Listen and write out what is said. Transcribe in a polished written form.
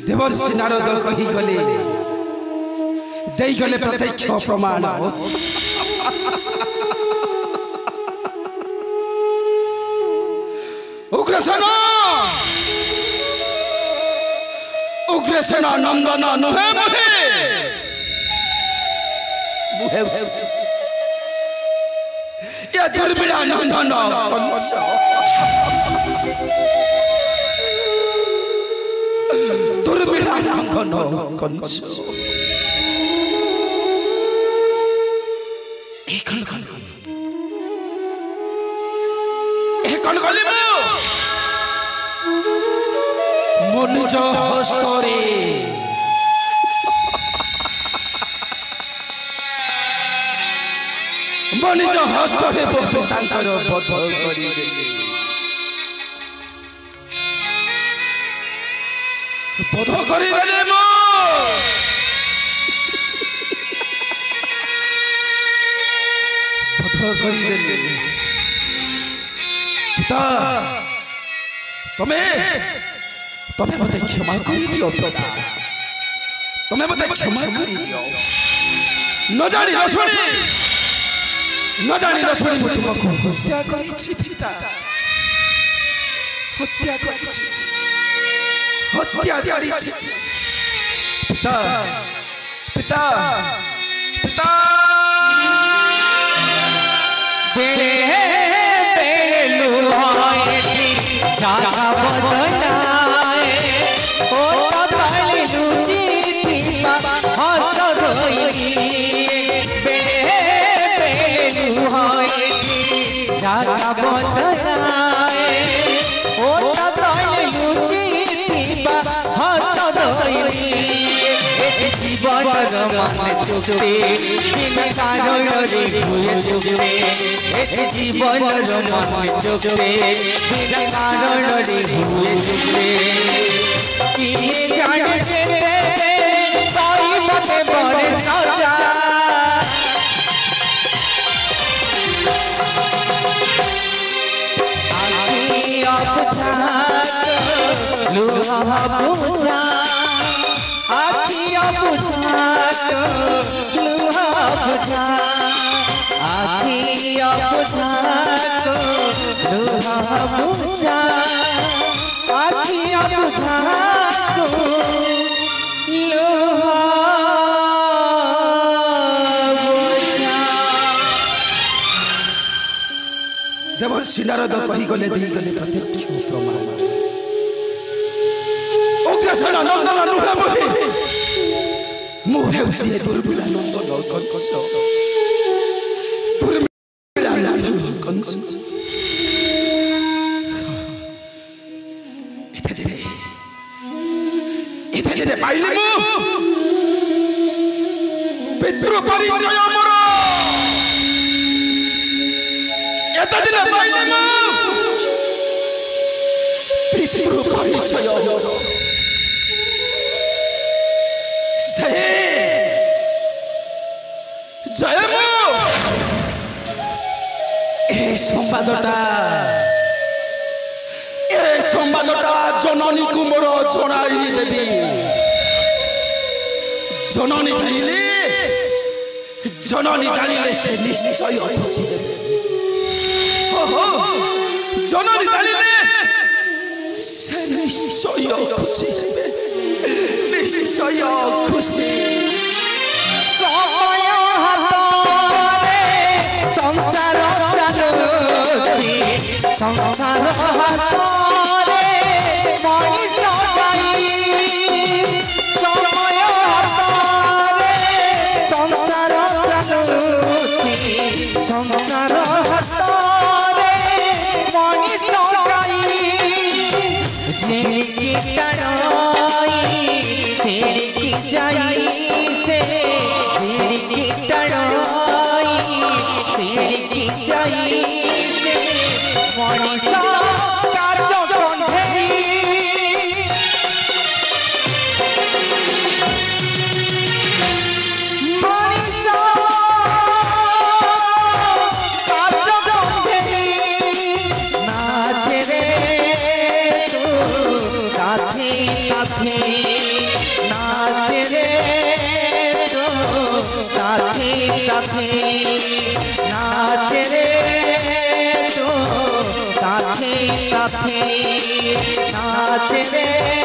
देवर्षि नारद कही गले दे गले प्रत्यक्ष प्रमाण उग्रसेन नंदन नुहे या दुर्मिला नंदन कंस दुर्मिला नंदन कंस मनुज हस्तरे मनुज हस्तरे पितांकर बध करिदेले बध करिदेले मो बध करिदेले पिता तुम्हें मत क्षमा कर दियो पिता तुम्हें मत क्षमा कर दियो न जानी न सुनी तुमको हत्या करिछि पिता हत्या करिछि पिता पिता पिता बेले बेले लुहाए जागा बदलाए ओ तले लुची दीपा हस रोई बेले बेले लुहाए जागा बदलाए ओ तले लुची दीपा हस रोई जीवन मान चुके बिन कारण रे हुए चुके जीवन मान चुके बिन कारण रे हुए चुके किए जाने के साई मते बड़े सजा आखी अबझा लुहा बुझा आखिया बुझा लुहा बुझा आखिया बुझा लुहा बुझा आखिया बुझा लुहा बुझा देवर्षि नारद कही गले दे गले प्रत्यक्ष प्रमाण उग्रसेन नंदन नुहे मोहे उसी दुर्मिला नंदन कंस दुर्मिला नंदन कंस इथे दिने पाइली मु पितृ परिचय मोर एते दिने पाइली मु पितृ परिचय मोर जय संवादटा जननी को मोर जनाई देवी जननी जानिले से निश्चय खुशी जननी जानिले से निश्चय खुशी निश्चय खुशी संसार चालुची संसार हातरे मनीष जाई समय हातरे संसार चालुची संसार हातरे मनीष जाई सेठी टणई सेठी जाई से सेठी टणई सेठी जाई से मनीष कार्य कंठे मनीष कार्य कंठे नाचे रे तू साथे नाच रे तो साथे साथे नाच रे तो साथे साथे नाच रे